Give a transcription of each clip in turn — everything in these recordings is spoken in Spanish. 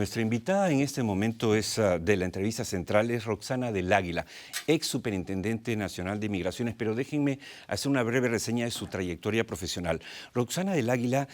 Nuestra invitada en este momento de la entrevista central es Roxana del Águila, ex superintendente nacional de Migraciones, pero déjenme hacer una breve reseña de su trayectoria profesional. Roxana del Águila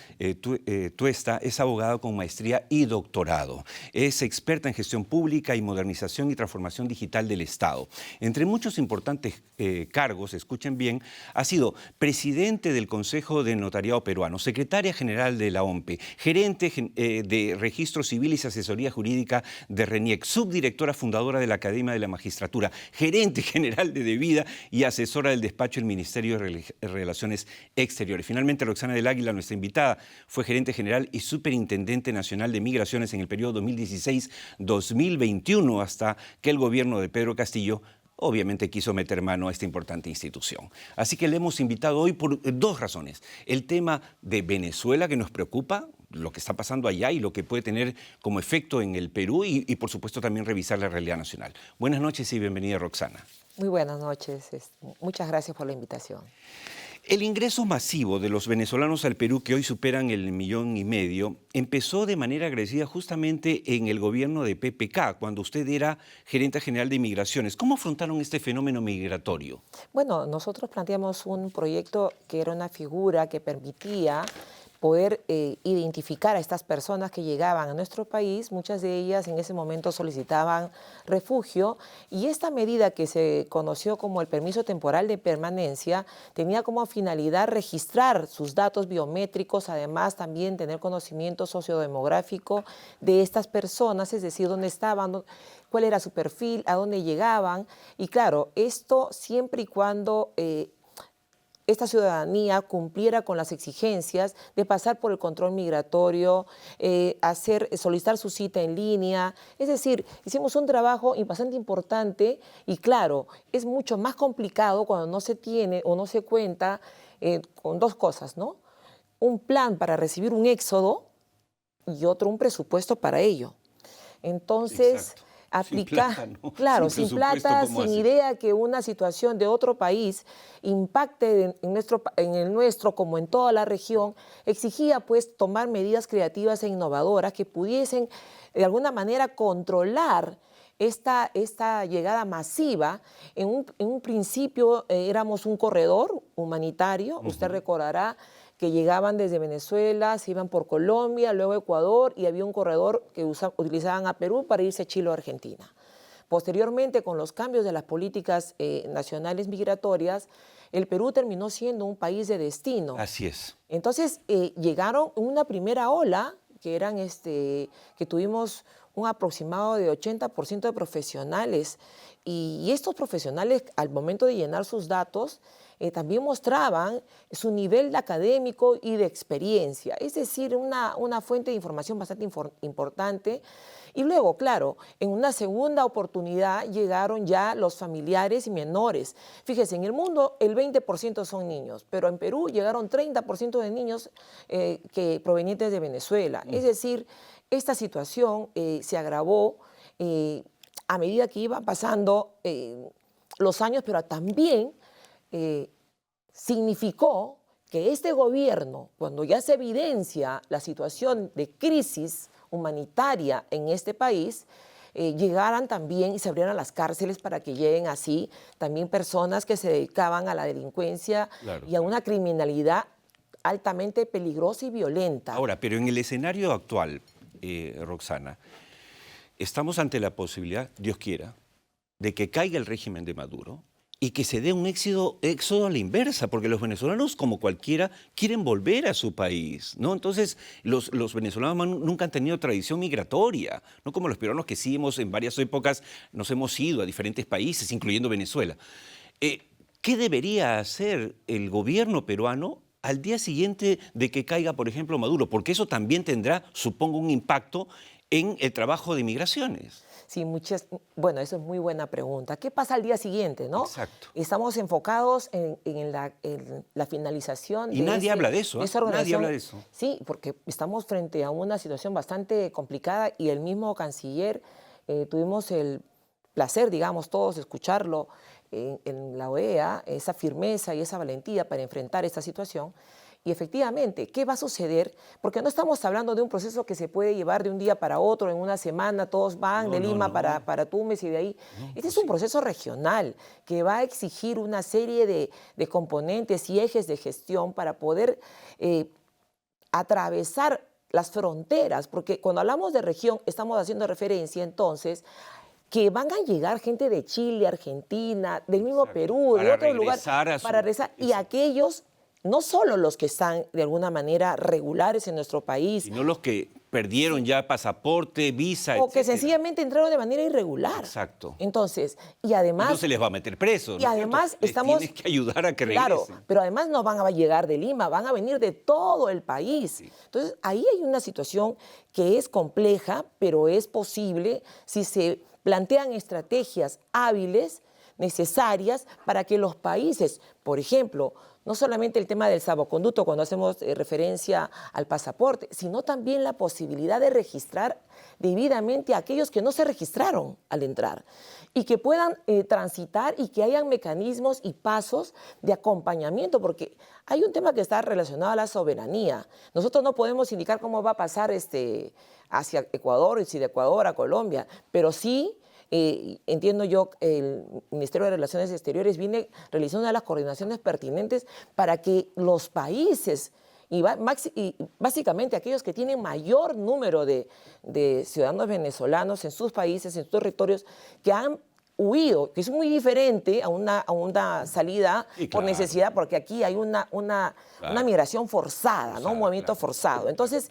Tuesta es abogada con maestría y doctorado. Es experta en gestión pública y modernización y transformación digital del Estado. Entre muchos importantes cargos, escuchen bien, ha sido presidente del Consejo de Notariado Peruano, secretaria general de la OMPE, gerente de Registro Civil y Asesoría Jurídica de RENIEC, subdirectora fundadora de la Academia de la Magistratura, gerente general de Debida y asesora del despacho del Ministerio de Relaciones Exteriores. Finalmente, Roxana del Águila, nuestra invitada, fue gerente general y superintendente nacional de Migraciones en el periodo 2016-2021, hasta que el gobierno de Pedro Castillo obviamente quiso meter mano a esta importante institución. Así que le hemos invitado hoy por dos razones. El tema de Venezuela, que nos preocupa, lo que está pasando allá y lo que puede tener como efecto en el Perú y por supuesto también revisar la realidad nacional. Buenas noches y bienvenida, Roxana. Muy buenas noches. Muchas gracias por la invitación. El ingreso masivo de los venezolanos al Perú, que hoy superan el 1,5 millones, empezó de manera agresiva justamente en el gobierno de PPK, cuando usted era gerente general de Migraciones. ¿Cómo afrontaron este fenómeno migratorio? Bueno, nosotros planteamos un proyecto que era una figura que permitía poder identificar a estas personas que llegaban a nuestro país. Muchas de ellas en ese momento solicitaban refugio, y esta medida, que se conoció como el permiso temporal de permanencia, tenía como finalidad registrar sus datos biométricos, además también tener conocimiento sociodemográfico de estas personas, es decir, dónde estaban, cuál era su perfil, a dónde llegaban. Y claro, esto siempre y cuando esta ciudadanía cumpliera con las exigencias de pasar por el control migratorio, solicitar su cita en línea. Es decir, hicimos un trabajo bastante importante, y claro, es mucho más complicado cuando no se tiene o no se cuenta con dos cosas, ¿no? Un plan para recibir un éxodo y un presupuesto para ello. Entonces, Exacto. aplicar, Sin plata, ¿no? claro, sin plata, sin idea que una situación de otro país impacte en el nuestro, como en toda la región, exigía pues tomar medidas creativas e innovadoras que pudiesen de alguna manera controlar esta llegada masiva. En un principio éramos un corredor humanitario. Usted recordará que llegaban desde Venezuela, se iban por Colombia, luego Ecuador, y había un corredor que utilizaban a Perú para irse a Chile o Argentina. Posteriormente, con los cambios de las políticas nacionales migratorias, el Perú terminó siendo un país de destino. Así es. Entonces, llegaron una primera ola, que tuvimos un aproximado de 80% de profesionales, y estos profesionales, al momento de llenar sus datos, también mostraban su nivel académico y de experiencia, es decir, una fuente de información bastante importante. Y luego, claro, en una segunda oportunidad llegaron ya los familiares y menores. Fíjese, en el mundo el 20% son niños, pero en Perú llegaron 30% de niños provenientes de Venezuela. Es decir, esta situación se agravó a medida que iban pasando los años, pero también significó que este gobierno, cuando ya se evidencia la situación de crisis humanitaria en este país, llegaran también y se abrieran las cárceles para que lleguen así también personas que se dedicaban a la delincuencia y a una criminalidad altamente peligrosa y violenta. Ahora, pero en el escenario actual, Roxana, estamos ante la posibilidad, Dios quiera, de que caiga el régimen de Maduro y que se dé un éxodo a la inversa, porque los venezolanos, como cualquiera, quieren volver a su país, ¿no? Entonces, los venezolanos nunca han tenido tradición migratoria, no como los peruanos, que sí en varias épocas nos hemos ido a diferentes países, incluyendo Venezuela. ¿Qué debería hacer el gobierno peruano al día siguiente de que caiga, por ejemplo, Maduro? Porque eso también tendrá, supongo, un impacto en el trabajo de migraciones. Sí, bueno, eso es muy buena pregunta. ¿Qué pasa al día siguiente, no? Exacto. Estamos enfocados en la finalización y nadie habla de eso, esa organización. Nadie habla de eso. Sí, porque estamos frente a una situación bastante complicada, y el mismo canciller, tuvimos el placer, digamos, todos escucharlo en la OEA, esa firmeza y esa valentía para enfrentar esta situación. Y efectivamente, ¿qué va a suceder? Porque no estamos hablando de un proceso que se puede llevar de un día para otro, en una semana, todos van No, de no, Lima no. para Tumbes y de ahí. No, Este es un proceso regional que va a exigir una serie de componentes y ejes de gestión para poder atravesar las fronteras, porque cuando hablamos de región estamos haciendo referencia entonces que van a llegar gente de Chile, Argentina, del mismo Exacto. Perú, de Para otros lugares, regresar a su... para regresar, y Exacto. aquellos, no solo los que están de alguna manera regulares en nuestro país, Sino los que perdieron ya pasaporte, visa, o que etcétera. sencillamente entraron de manera irregular. Exacto. Entonces, y Y además... no se les va a meter presos, Y ¿no es cierto? además Les estamos... tienes que ayudar a que Claro, regresen. pero además no van a llegar de Lima, van a venir de todo el país. Sí. Entonces, ahí hay una situación que es compleja, pero es posible si se plantean estrategias hábiles, necesarias, para que los países, por ejemplo, no solamente el tema del salvoconducto cuando hacemos referencia al pasaporte, sino también la posibilidad de registrar debidamente a aquellos que no se registraron al entrar y que puedan transitar y que hayan mecanismos y pasos de acompañamiento, porque hay un tema que está relacionado a la soberanía. Nosotros no podemos indicar cómo va a pasar hacia Ecuador y si de Ecuador a Colombia, pero sí... entiendo yo, el Ministerio de Relaciones Exteriores viene realizando una de las coordinaciones pertinentes para que los países y básicamente aquellos que tienen mayor número de ciudadanos venezolanos en sus países, en sus territorios, que han huido, que es muy diferente a una salida Sí, por claro. necesidad, porque aquí hay una Claro. migración forzada, ¿no? Un movimiento Claro. forzado. Entonces,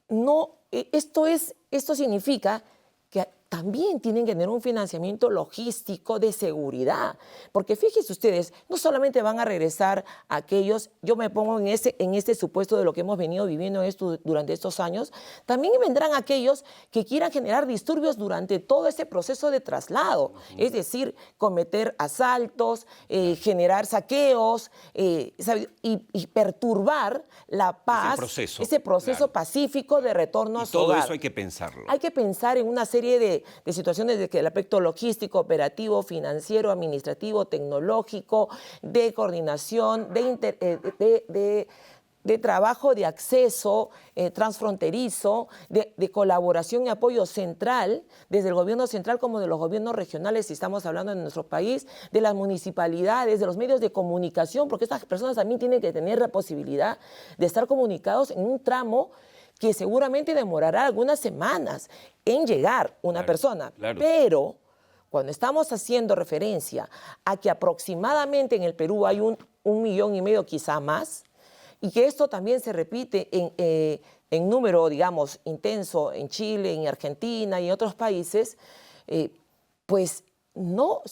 no, esto significa que también tienen que tener un financiamiento logístico de seguridad, porque fíjense ustedes, no solamente van a regresar aquellos, yo me pongo en este supuesto de lo que hemos venido viviendo durante estos años, también vendrán aquellos que quieran generar disturbios durante todo este proceso de traslado, es decir, cometer asaltos, generar saqueos y perturbar la paz, ese proceso claro. pacífico de retorno a su Todo hogar. eso hay que pensarlo. Hay que pensar en una serie de situaciones de que el aspecto logístico, operativo, financiero, administrativo, tecnológico, de coordinación, de trabajo de acceso transfronterizo, de colaboración y apoyo central, desde el gobierno central como de los gobiernos regionales, si estamos hablando de nuestro país, de las municipalidades, de los medios de comunicación, porque estas personas también tienen que tener la posibilidad de estar comunicados en un tramo que seguramente demorará algunas semanas en llegar una persona. Claro. Pero cuando estamos haciendo referencia a que aproximadamente en el Perú hay 1,5 millones, quizá más, y que esto también se repite en número, digamos, intenso en Chile, en Argentina y en otros países, pues no,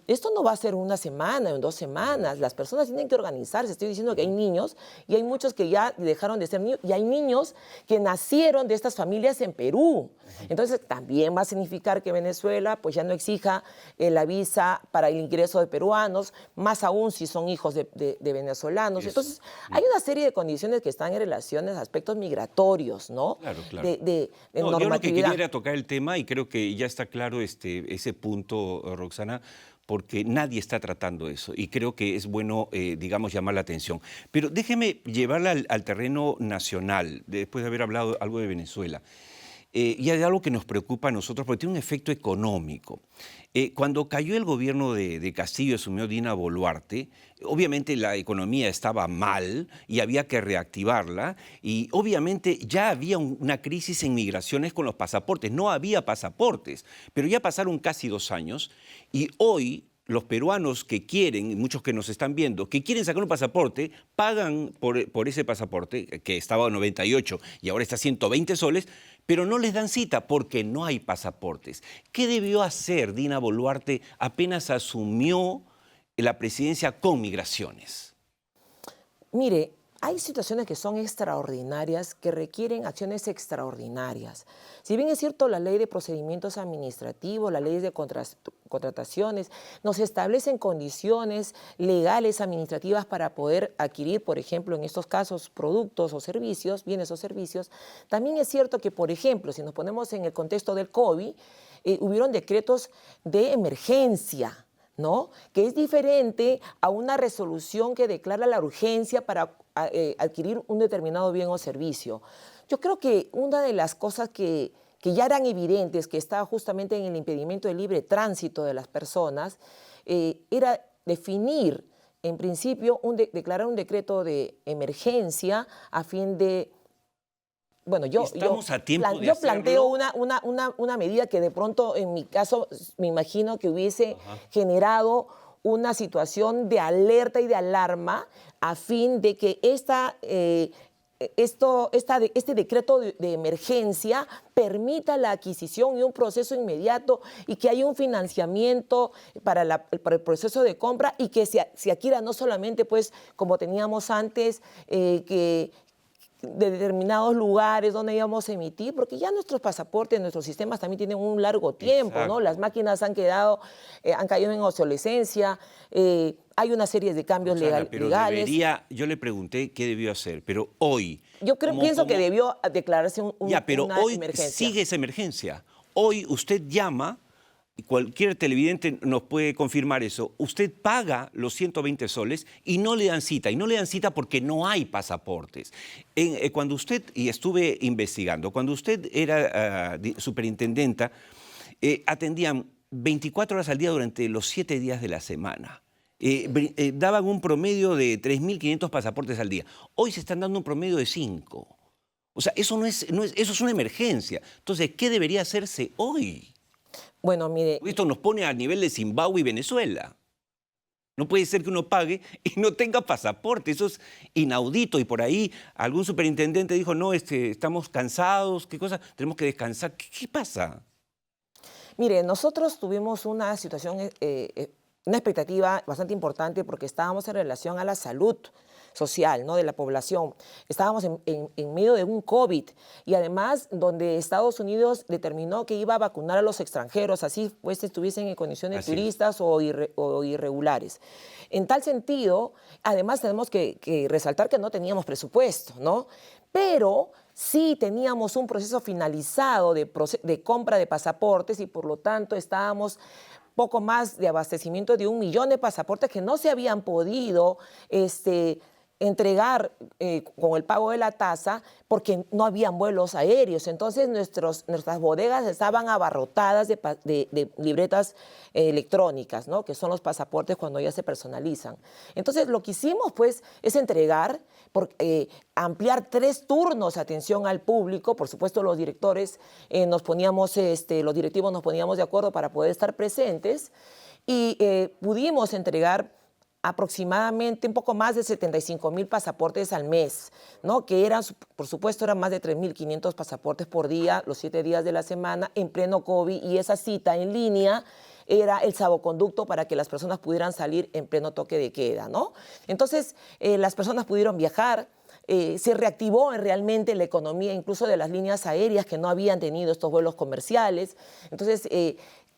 esto no va a ser una semana o en 2 semanas. Las personas tienen que organizarse. Estoy diciendo que hay niños y hay muchos que ya dejaron de ser niños y hay niños que nacieron de estas familias en Perú. Entonces también va a significar que Venezuela pues ya no exija la visa para el ingreso de peruanos, más aún si son hijos de venezolanos. Eso. Entonces hay una serie de condiciones que están en relación a aspectos migratorios, ¿no? Claro, claro. De No, normatividad. yo lo que quería era tocar el tema y creo que ya está claro ese punto, Roxana, porque nadie está tratando eso y creo que es bueno, digamos, llamar la atención. Pero déjeme llevarla al terreno nacional, después de haber hablado algo de Venezuela. Y hay algo que nos preocupa a nosotros porque tiene un efecto económico. Cuando cayó el gobierno de Castillo y asumió Dina Boluarte, obviamente la economía estaba mal y había que reactivarla y obviamente ya había una crisis en migraciones con los pasaportes. No había pasaportes, pero ya pasaron casi 2 años y hoy los peruanos que quieren, muchos que nos están viendo, que quieren sacar un pasaporte, pagan por ese pasaporte, que estaba a 98 y ahora está a 120 soles, pero no les dan cita porque no hay pasaportes. ¿Qué debió hacer Dina Boluarte apenas asumió la presidencia con migraciones? Mire, hay situaciones que son extraordinarias, que requieren acciones extraordinarias. Si bien es cierto, la ley de procedimientos administrativos, la ley de contrataciones, nos establecen condiciones legales administrativas para poder adquirir, por ejemplo, en estos casos, productos o servicios, bienes o servicios. También es cierto que, por ejemplo, si nos ponemos en el contexto del COVID, hubieron decretos de emergencia, ¿no? Que es diferente a una resolución que declara la urgencia para adquirir un determinado bien o servicio. Yo creo que una de las cosas que ya eran evidentes, que estaba justamente en el impedimento del libre tránsito de las personas, era definir, en principio, declarar un decreto de emergencia a fin de... Bueno, yo planteo una medida que de pronto, en mi caso, me imagino que hubiese generado una situación de alerta y de alarma a fin de que este decreto de emergencia permita la adquisición y un proceso inmediato y que haya un financiamiento para el proceso de compra y que se adquiera no solamente, pues, como teníamos antes, que de determinados lugares donde íbamos a emitir, porque ya nuestros pasaportes, nuestros sistemas también tienen un largo tiempo, ¿no? Las máquinas han caído en obsolescencia, hay una serie de cambios legales. Yo le pregunté qué debió hacer, pero hoy... Yo pienso que debió declararse una hoy emergencia. Sigue esa emergencia. Hoy usted llama, y cualquier televidente nos puede confirmar eso, usted paga los 120 soles y no le dan cita. Y no le dan cita porque no hay pasaportes. Cuando usted, y estuve investigando, cuando usted era superintendenta, atendían 24 horas al día durante los 7 días de la semana. Daban un promedio de 3.500 pasaportes al día. Hoy se están dando un promedio de 5. O sea, eso es una emergencia. Entonces, ¿qué debería hacerse hoy? Bueno, mire... Esto nos pone a nivel de Zimbabue y Venezuela. No puede ser que uno pague y no tenga pasaporte. Eso es inaudito. Y por ahí algún superintendente dijo, no, estamos cansados, ¿qué cosa? Tenemos que descansar. ¿Qué pasa? Mire, nosotros tuvimos una situación, una expectativa bastante importante porque estábamos en relación a la salud social, ¿no?, de la población. Estábamos en medio de un COVID y además donde Estados Unidos determinó que iba a vacunar a los extranjeros, así pues estuviesen en condiciones turistas o irregulares. En tal sentido, además tenemos que resaltar que no teníamos presupuesto, ¿no? Pero sí teníamos un proceso finalizado de compra de pasaportes y por lo tanto estábamos poco más de abastecimiento de 1 millón de pasaportes que no se habían podido entregar con el pago de la tasa porque no habían vuelos aéreos. Entonces nuestras bodegas estaban abarrotadas de libretas electrónicas, ¿no?, que son los pasaportes cuando ya se personalizan. Entonces lo que hicimos pues es entregar, ampliar 3 turnos de atención al público. Por supuesto los directores los directivos nos poníamos de acuerdo para poder estar presentes y pudimos entregar aproximadamente un poco más de 75.000 pasaportes al mes, ¿no?, que por supuesto, eran más de 3.500 pasaportes por día, los 7 días de la semana, en pleno COVID, y esa cita en línea era el salvoconducto para que las personas pudieran salir en pleno toque de queda, ¿no? Entonces, las personas pudieron viajar, se reactivó realmente la economía, incluso de las líneas aéreas que no habían tenido estos vuelos comerciales. Entonces,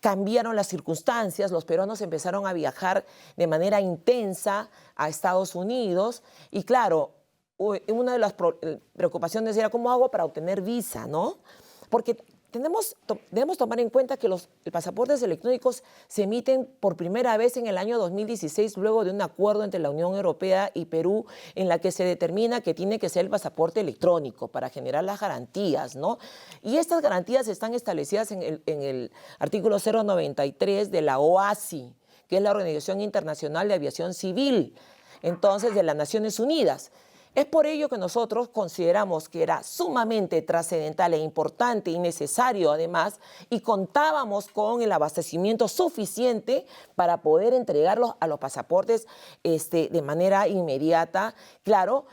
cambiaron las circunstancias, los peruanos empezaron a viajar de manera intensa a Estados Unidos y claro, una de las preocupaciones era cómo hago para obtener visa, ¿no? Porque debemos tomar en cuenta que los pasaportes electrónicos se emiten por primera vez en el año 2016 luego de un acuerdo entre la Unión Europea y Perú en la que se determina que tiene que ser el pasaporte electrónico para generar las garantías, ¿no? Y estas garantías están establecidas en el artículo 093 de la OASI, que es la Organización Internacional de Aviación Civil, entonces de las Naciones Unidas. Es por ello que nosotros consideramos que era sumamente trascendental e importante y necesario además, y contábamos con el abastecimiento suficiente para poder entregarlos a los pasaportes de manera inmediata. Claro,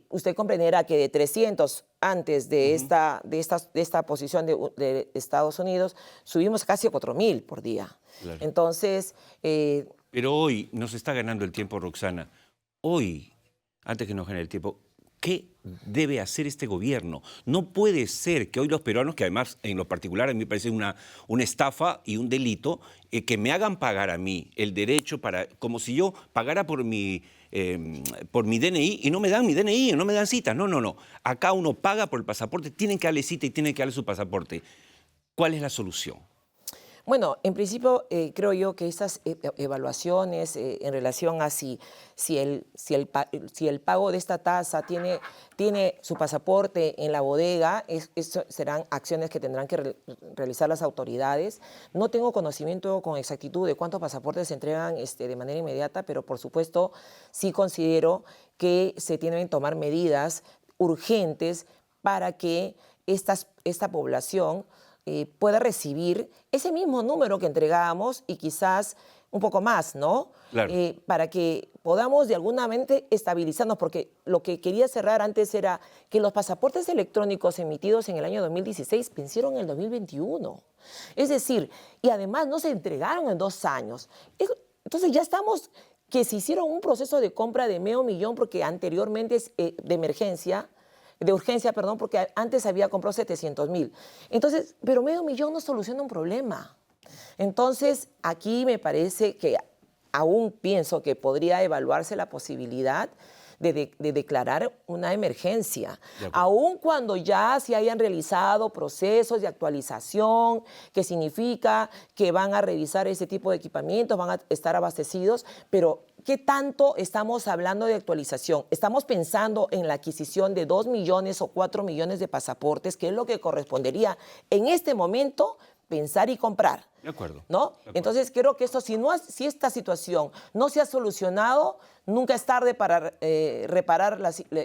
usted comprenderá que de 300 antes de esta posición de Estados Unidos, subimos casi a 4.000 por día. Claro. Entonces... Pero hoy nos está ganando el tiempo, Roxana. Hoy, antes que nos gane el tiempo, ¿qué debe hacer este gobierno? No puede ser que hoy los peruanos, que además en lo particular a mí me parece una estafa y un delito, que me hagan pagar a mí el derecho como si yo pagara por mi DNI y no me dan mi DNI, no me dan cita. No. Acá uno paga por el pasaporte, tienen que darle cita y tienen que darle su pasaporte. ¿Cuál es la solución? Bueno, en principio creo yo que estas evaluaciones en relación a si el pago de esta tasa tiene su pasaporte en la bodega, eso serán acciones que tendrán que realizar las autoridades. No tengo conocimiento con exactitud de cuántos pasaportes se entregan de manera inmediata, pero por supuesto sí considero que se tienen que tomar medidas urgentes para que esta población pueda recibir ese mismo número que entregábamos y quizás un poco más, ¿no? Claro. Para que podamos de alguna manera estabilizarnos, porque lo que quería cerrar antes era que los pasaportes electrónicos emitidos en el año 2016 vencieron en el 2021. Es decir, y además no se entregaron en 2 años. Entonces ya estamos, que se hicieron un proceso de compra de medio millón porque anteriormente es de urgencia, perdón, porque antes había comprado 700,000. Entonces, pero medio millón no soluciona un problema. Entonces, aquí me parece que aún pienso que podría evaluarse la posibilidad de declarar una emergencia, aun cuando ya se hayan realizado procesos de actualización, que significa que van a revisar ese tipo de equipamientos, van a estar abastecidos, pero ¿qué tanto estamos hablando de actualización? Estamos pensando en la adquisición de 2 millones o 4 millones de pasaportes, que es lo que correspondería en este momento pensar y comprar. De acuerdo. ¿No? De acuerdo. Entonces creo que si esta situación no se ha solucionado, nunca es tarde para reparar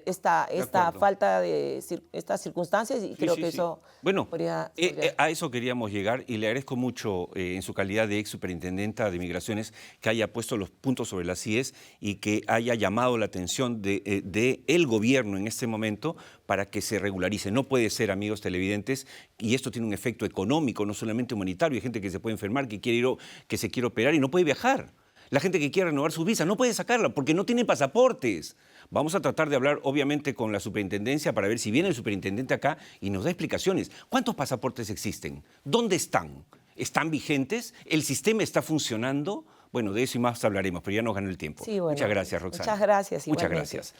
esta falta de estas circunstancias, y creo que eso bueno, podría... a eso queríamos llegar, y le agradezco mucho en su calidad de ex superintendenta de Migraciones que haya puesto los puntos sobre las IES y que haya llamado la atención de el gobierno en este momento para que se regularice. No puede ser, amigos televidentes, y esto tiene un efecto económico, no solamente humanitario. Hay gente que se puede enfermar, que se quiere operar y no puede viajar. La gente que quiere renovar su visa no puede sacarla porque no tiene pasaportes. Vamos a tratar de hablar, obviamente, con la superintendencia para ver si viene el superintendente acá y nos da explicaciones. ¿Cuántos pasaportes existen? ¿Dónde están? ¿Están vigentes? ¿El sistema está funcionando? Bueno, de eso y más hablaremos, pero ya nos ganó el tiempo. Sí, bueno, muchas gracias, Roxana. Muchas gracias. Muchas Igualmente. gracias.